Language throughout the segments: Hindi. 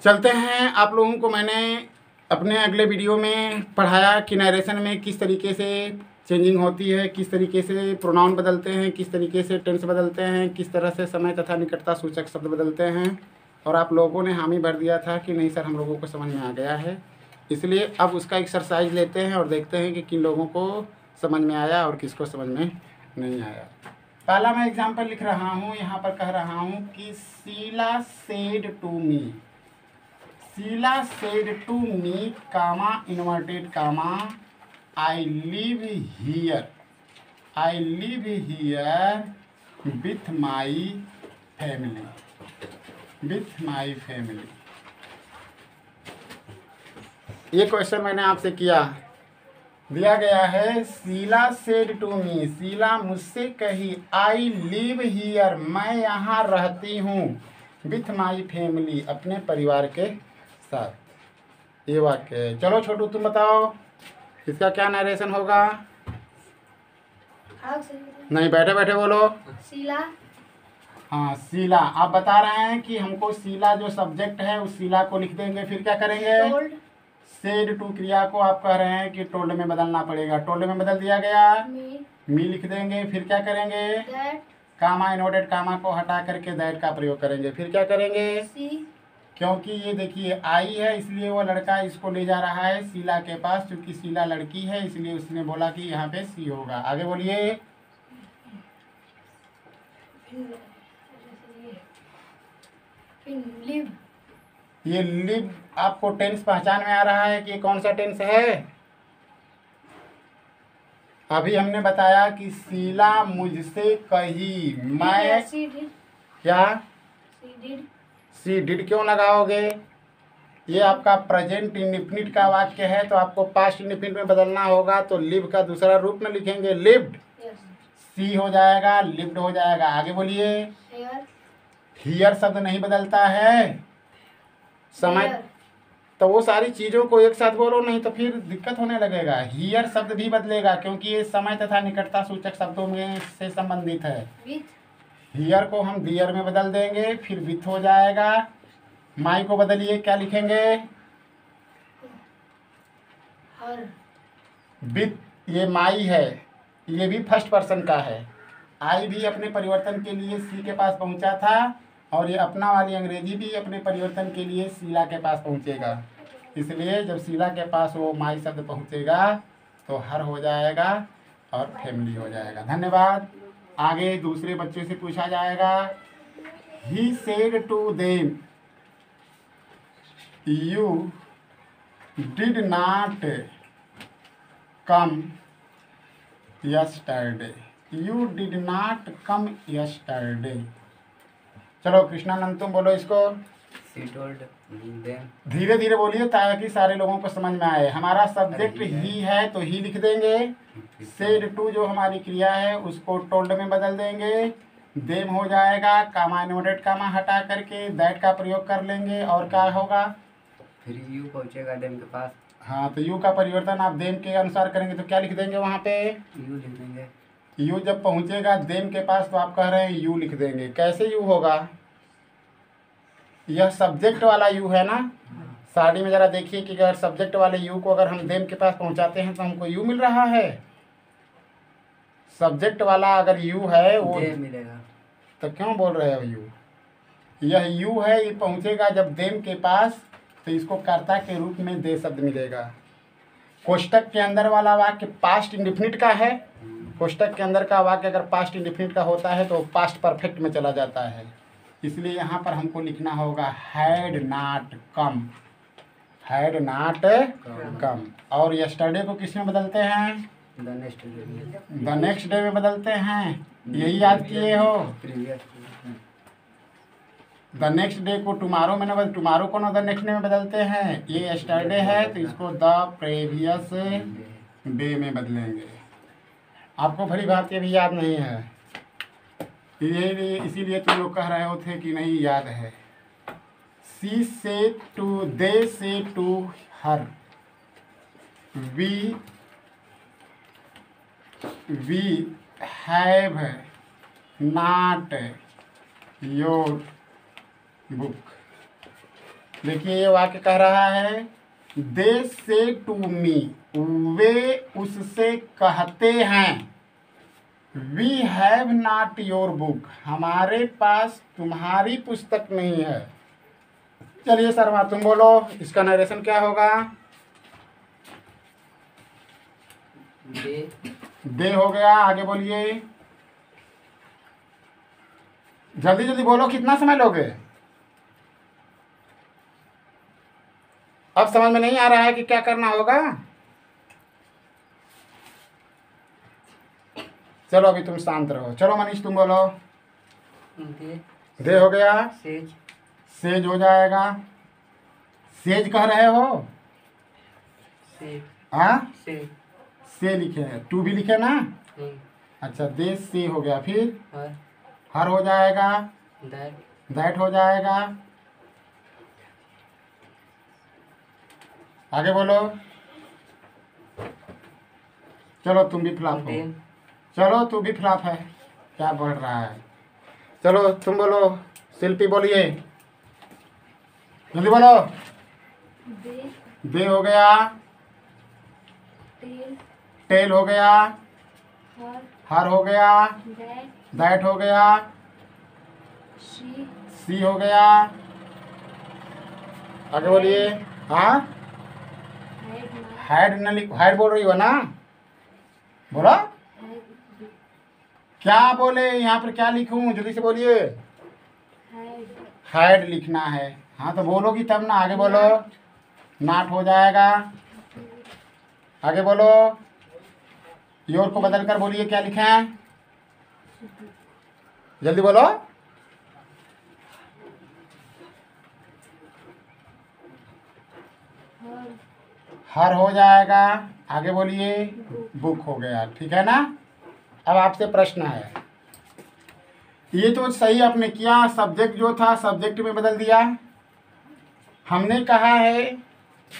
चलते हैं। आप लोगों को मैंने अपने अगले वीडियो में पढ़ाया कि नरेशन में किस तरीके से चेंजिंग होती है, किस तरीके से प्रोनाउन बदलते हैं, किस तरीके से टेंस बदलते हैं, किस तरह से समय तथा निकटता सूचक शब्द बदलते हैं। और आप लोगों ने हामी भर दिया था कि नहीं सर हम लोगों को समझ में आ गया है। इसलिए अब उसका एक्सरसाइज लेते हैं और देखते हैं कि किन लोगों को समझ में आया और किसको समझ में नहीं आया। पहला मैं एग्जाम्पल लिख रहा हूँ, यहाँ पर कह रहा हूँ कि Sheela said to me, Sheela said to me comma inverted comma I live here, I live here with my family, with my family. ये क्वेश्चन मैंने आपसे किया, दिया गया है Sheela said to me, Sheela मुझसे कही, आई लिव हियर मैं यहाँ रहती हूँ, विथ माई फैमिली अपने परिवार के साथ। ये वाक्य है। चलो छोटू तुम बताओ इसका क्या नरेशन होगा? नहीं, बैठे बैठे बोलो। शीला। हाँ शीला। आप बता रहे हैं कि हमको शीला जो सब्जेक्ट है उस शीला को लिख देंगे, फिर क्या करेंगे? सेड टू क्रिया को आप कह रहे हैं कि टोल्ड में बदलना पड़ेगा, टोल्ड में बदल दिया गया, मी लिख देंगे, फिर क्या करेंगे? कामा इनवर्टेड कामा को हटा करके दैट का प्रयोग करेंगे, फिर क्या करेंगे? सी। क्योंकि ये देखिए आई है इसलिए वो लड़का इसको ले जा रहा है शीला के पास, क्योंकि शीला लड़की है इसलिए उसने बोला कि यहाँ पे सी होगा। आगे बोलिए। लिव। ये लिव आपको टेंस पहचान में आ रहा है कि ये कौन सा टेंस है? अभी हमने बताया कि शीला मुझसे कही, मैं क्या सी डिड क्यों लगाओगे? ये आपका प्रेजेंट इंडेफिनिट का वाक्य है तो आपको पास्ट इंडेफिनिट में बदलना होगा, तो लिव का दूसरा रूप में लिखेंगे लिव्ड, सी हो जाएगा, लिव्ड हो जाएगा। आगे बोलिए। हियर शब्द नहीं बदलता है समय, तो वो सारी चीज़ों को एक साथ बोलो, नहीं तो फिर दिक्कत होने लगेगा। हियर शब्द भी बदलेगा क्योंकि ये समय तथा निकटता सूचक शब्दों में से संबंधित है। हियर को हम दियर में बदल देंगे, फिर विथ हो जाएगा। माई को बदलिए, क्या लिखेंगे? विथ। ये माई है, ये भी फर्स्ट पर्सन का है। आई भी अपने परिवर्तन के लिए सी के पास पहुंचा था, और ये अपना वाली अंग्रेजी भी अपने परिवर्तन के लिए शीला के पास पहुंचेगा। इसलिए जब शीला के पास वो माई शब्द पहुंचेगा तो हर हो जाएगा और फैमिली हो जाएगा। धन्यवाद। आगे दूसरे बच्चे से पूछा जाएगा। He said to them you did not come yesterday, you did not come yesterday. चलो कृष्णानंद तुम बोलो इसको। धीरे धीरे बोलिए ताकि सारे लोगों को समझ में आए। हमारा सब्जेक्ट ही है तो ही लिख देंगे। सेड टू जो हमारी क्रिया है उसको टोल्ड में बदल देंगे, देम हो जाएगा, कामा इन्वर्टेड कामा हटा करके दैट का प्रयोग कर लेंगे, और क्या होगा? फिर यू पहुंचेगा देम के पास। हाँ, तो यू का परिवर्तन आप देम के अनुसार करेंगे तो क्या लिख देंगे वहाँ पे? यू लिख देंगे। यू जब पहुंचेगा देम के पास तो आप कह रहे हैं यू लिख देंगे। कैसे यू होगा? यह सब्जेक्ट वाला यू है ना। साड़ी में जरा देखिए कि अगर सब्जेक्ट वाले यू को अगर हम देम के पास पहुंचाते हैं तो हमको यू मिल रहा है। सब्जेक्ट वाला अगर यू है वो मिलेगा, तो क्यों बोल रहे हो यू? यह यू है, ये पहुंचेगा जब देम के पास तो इसको कर्ता के रूप में दे शब्द मिलेगा। कोष्टक के अंदर वाला वाक्य पास्ट इंडेफिनिट का है। कोष्टक के अंदर का वाक्य अगर पास्ट इंडेफिनिट का होता है तो पास्ट परफेक्ट में चला जाता है। इसलिए यहाँ पर हमको लिखना होगा had not come, had not come. और यस्टरडे को किस में बदलते हैं? द नेक्स्ट डे में बदलते हैं। यही याद किए हो। द नेक्स्ट डे को टुमारो में न, टुमारो को न द नेक्स्ट डे में बदलते हैं। ये यस्टरडे है तो इसको द प्रीवियस डे में बदलेंगे। आपको भली बात ये भी याद नहीं है, ये इसीलिए तुम लोग कह रहे हो थे कि नहीं याद है। सी से to, they say to her, we have not your book. देखिए ये वाक्य कह रहा है दे से टू मी, वे उससे कहते हैं we have not your book, हमारे पास तुम्हारी पुस्तक नहीं है। चलिए शर्मा तुम बोलो, इसका नरेशन क्या होगा? दे हो गया, आगे बोलिए, जल्दी जल्दी बोलो, कितना समय लोगे? अब समझ में नहीं आ रहा है कि क्या करना होगा? चलो अभी तुम शांत रहो। चलो मनीष तुम बोलो। दे हो गया, सेज सेज हो जाएगा। सेज कह रहे हो? हाँ से लिखे हैं, टू भी लिखे ना। अच्छा दे से हो गया, फिर हर हो जाएगा, दैट हो जाएगा। आगे बोलो। चलो तुम भी फ्लॉप हो। चलो तू भी फ्लॉप है, क्या बढ़ रहा है? चलो तुम बोलो, शिल्पी बोलिए, जल्दी बोलो। दे हो गया, टेल हो गया, हर हो गया, दैट हो गया, सी हो गया। आगे बोलिए। हाँ हैड न लिख, हैड बोल रही हो ना, बोला क्या बोले? यहाँ पर क्या लिखूं, जल्दी से बोलिए। हैड लिखना है। हाँ तो बोलोगी तब ना, आगे बोलो। नॉट हो जाएगा, आगे बोलो। योर को बदल कर बोलिए क्या लिखे हैं, जल्दी बोलो। हर हो जाएगा, आगे बोलिए। बुक हो गया, ठीक है ना। अब आपसे प्रश्न है, ये तो सही आपने किया, सब्जेक्ट जो था सब्जेक्ट में बदल दिया। हमने कहा है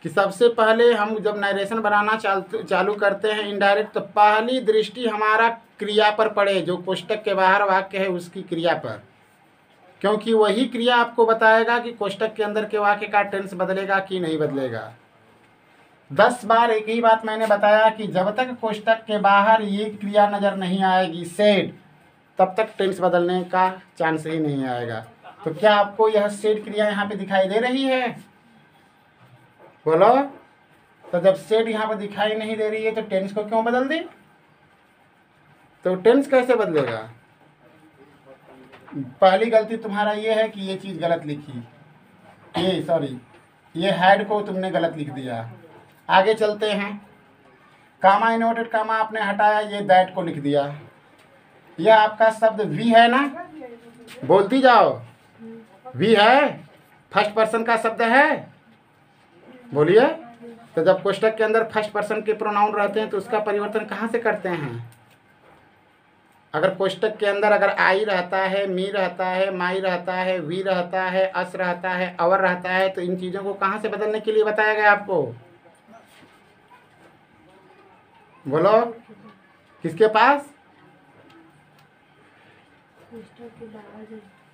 कि सबसे पहले हम जब नरेशन बनाना चालू करते हैं इनडायरेक्ट, तो पहली दृष्टि हमारा क्रिया पर पड़े, जो कोष्टक के बाहर वाक्य है उसकी क्रिया पर, क्योंकि वही क्रिया आपको बताएगा कि कोष्टक के अंदर के वाक्य का टेंस बदलेगा कि नहीं बदलेगा। 10 बार एक ही बात मैंने बताया कि जब तक कोष्टक के बाहर ये क्रिया नज़र नहीं आएगी सेड, तब तक टेंस बदलने का चांस ही नहीं आएगा। तो क्या आपको यह सेड क्रिया यहाँ पे दिखाई दे रही है? बोलो। तो जब सेड यहाँ पर दिखाई नहीं दे रही है तो टेंस को क्यों बदल दी? तो टेंस कैसे बदलेगा? पहली गलती तुम्हारा ये है कि ये चीज़ गलत लिखी, ये हैड को तुमने गलत लिख दिया। आगे चलते हैं, कामा इन्वर्टेड कामा आपने हटाया, ये दैट को लिख दिया। यह आपका शब्द वी है ना, बोलती जाओ। वी है, फर्स्ट पर्सन का शब्द है, बोलिए। तो जब कोष्टक के अंदर फर्स्ट पर्सन के प्रोनाउन रहते हैं तो उसका परिवर्तन कहाँ से करते हैं? अगर कोष्टक के अंदर अगर आई रहता है, मी रहता है, माई रहता है, वी रहता है, अस रहता है, अवर रहता है, तो इन चीज़ों को कहाँ से बदलने के लिए बताया गया आपको? बोलो, किसके पास?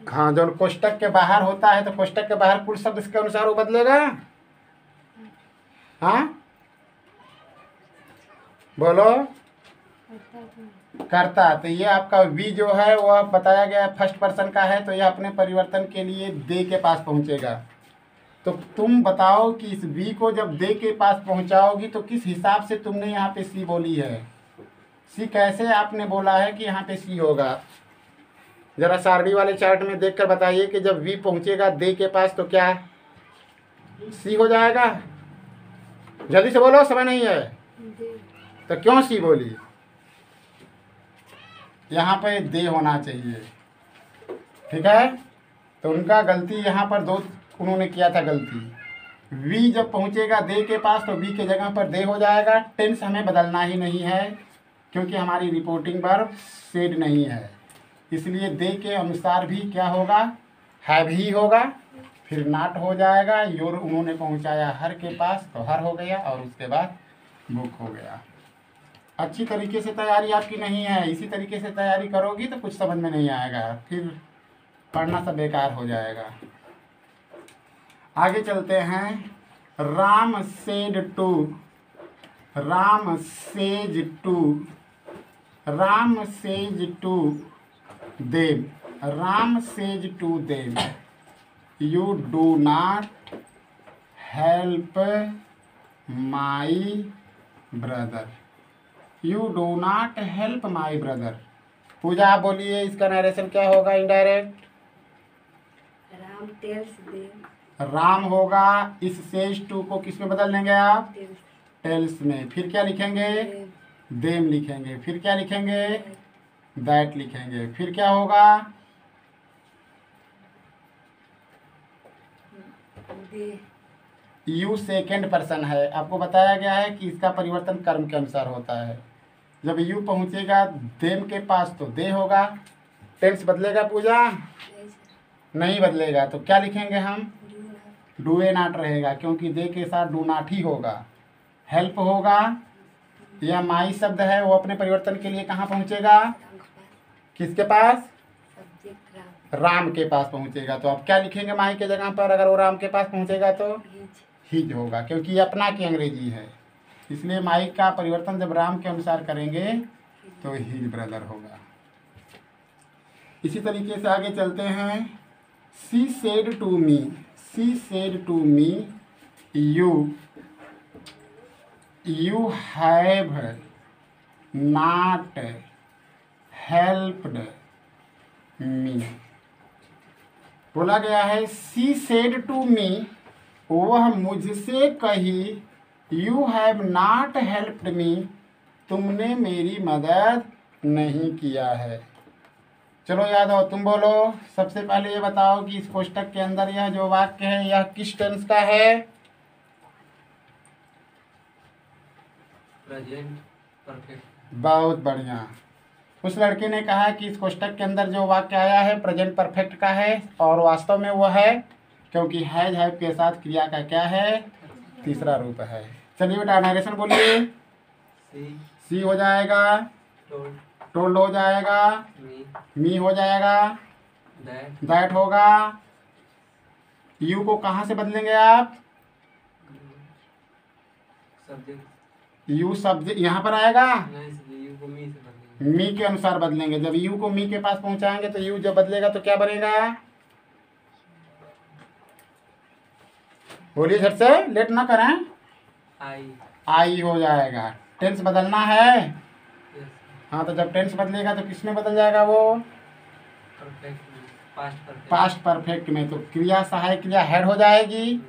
हाँ, जो कोष्टक के बाहर होता है तो कोष्टक के बाहर कुल शब्द इसके अनुसार वो बदलेगा। हाँ बोलो, करता। तो ये आपका वी जो है वह बताया गया फर्स्ट पर्सन का है, तो यह अपने परिवर्तन के लिए दे के पास पहुंचेगा। तो तुम बताओ कि इस वी को जब दे के पास पहुंचाओगी तो किस हिसाब से तुमने यहाँ पे सी बोली है? सी कैसे आपने बोला है कि यहाँ पे सी होगा? जरा सारणी वाले चार्ट में देखकर बताइए कि जब वी पहुंचेगा दे के पास तो क्या सी हो जाएगा? जल्दी से बोलो, समय नहीं है। तो क्यों सी बोली? यहाँ पे दे होना चाहिए, ठीक है। तो उनका गलती यहाँ पर दो उन्होंने किया था गलती। वी जब पहुँचेगा दे के पास तो वी के जगह पर दे हो जाएगा। टेंस हमें बदलना ही नहीं है क्योंकि हमारी रिपोर्टिंग वर्ब सेड नहीं है, इसलिए दे के अनुसार भी क्या होगा? हैव ही होगा। फिर नॉट हो जाएगा। योर उन्होंने पहुँचाया हर के पास तो हर हो गया, और उसके बाद बुक हो गया। अच्छी तरीके से तैयारी आपकी नहीं है। इसी तरीके से तैयारी करोगी तो कुछ समझ में नहीं आएगा, फिर पढ़ना सब बेकार हो जाएगा। आगे चलते हैं। Ram said to, Ram says to, Ram says to them, Ram says to them, you do not help my brother, you do not help my brother. Puja आप बोलिए, इसका नरेशन क्या होगा indirect? Ram tells them, Ram होगा, इस सेज टू को किस में बदल देंगे आप? टेल्स टेल्स में। फिर क्या लिखेंगे? देम, देम लिखेंगे। फिर क्या लिखेंगे? दैट लिखेंगे। फिर क्या होगा? दे, यू सेकेंड पर्सन है, आपको बताया गया है कि इसका परिवर्तन कर्म के अनुसार होता है। जब यू पहुंचेगा देम के पास तो दे होगा। टेंस बदलेगा पूजा? नहीं सर, नहीं बदलेगा। तो क्या लिखेंगे हम? Do not, do a not रहेगा, क्योंकि दे के साथ डू नॉट ही होगा। हेल्प होगा, यह माई शब्द है, वो अपने परिवर्तन के लिए कहाँ पहुंचेगा? राम के पास, किसके पास? सब्जेक्ट राम, राम के पास पहुंचेगा। तो आप क्या लिखेंगे माई के जगह पर? अगर वो राम के पास पहुंचेगा तो हिज, हिज होगा, क्योंकि ये अपना की अंग्रेजी है, इसलिए माई का परिवर्तन जब राम के अनुसार करेंगे तो हिज ब्रदर होगा। इसी तरीके से आगे चलते हैं। She said to me, she said to me you have not helped me. बोला गया है सी सेड टू मी, वह मुझसे कही, यू हैव नॉट हेल्प्ड मी, तुमने मेरी मदद नहीं किया है। चलो याद हो, तुम बोलो। सबसे पहले ये बताओ कि इस कोष्टक के अंदर यह जो वाक्य है यह किस टेंस का है? Present perfect. बहुत बढ़िया। उस लड़के ने कहा कि इस कोष्टक के अंदर जो वाक्य आया है प्रेजेंट परफेक्ट का है, और वास्तव में वो है, क्योंकि हैज हैव के साथ क्रिया का क्या है? तीसरा रूप है। चलिए बेटा नरेशन बोलिए। सी सी हो जाएगा, टोल्ड टोल्ड हो जाएगा, मी हो जाएगा, दैट दैट होगा। यू को कहाँ से बदलेंगे आप? सब्जेक्ट यू सब्जेक्ट यहाँ पर आएगा, नहीं सर, यू को मी से बदलेंगे। मी के अनुसार बदलेंगे। जब यू को मी के पास पहुंचाएंगे तो यू जब बदलेगा तो क्या बनेगा? बोलिए झट से, लेट ना करें। आई, आई हो जाएगा। टेंस बदलना है। यस, हाँ, तो जब टेंस बदलेगा तो किसमें बदल जाएगा वो? परफेक्ट में, पास्ट परफेक्ट। पास्ट परफेक्ट में। तो क्रिया सहायक क्रिया हेड हो जाएगी,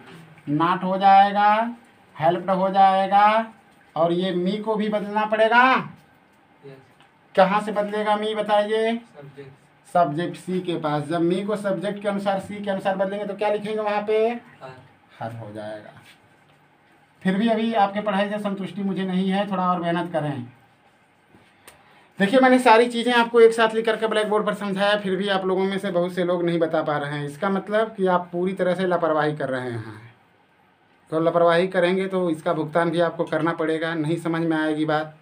नॉट हो जाएगा, हेल्प्ड हो जाएगा, और ये मी को भी बदलना पड़ेगा। यस, कहाँ से बदलेगा मी बताइए? सब्जेक्ट सब्जेक्ट सी के पास। जब मी को सब्जेक्ट के अनुसार सी के अनुसार बदलेंगे तो क्या लिखेंगे वहाँ पे? आर, हर हो जाएगा। फिर भी अभी आपके पढ़ाई से संतुष्टि मुझे नहीं है, थोड़ा और मेहनत करें। देखिए, मैंने सारी चीज़ें आपको एक साथ लिख करके ब्लैक बोर्ड पर समझाया, फिर भी आप लोगों में से बहुत से लोग नहीं बता पा रहे हैं। इसका मतलब कि आप पूरी तरह से लापरवाही कर रहे हैं। तो लापरवाही करेंगे तो इसका भुगतान भी आपको करना पड़ेगा। नहीं समझ में आएगी बात,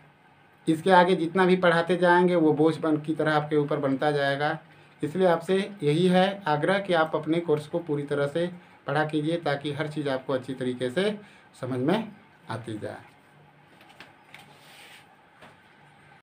इसके आगे जितना भी पढ़ाते जाएंगे वो बोझ बन की तरह आपके ऊपर बनता जाएगा। इसलिए आपसे यही है आग्रह कि आप अपने कोर्स को पूरी तरह से पढ़ा कीजिए, ताकि हर चीज़ आपको अच्छी तरीके से समझ में आती जाए।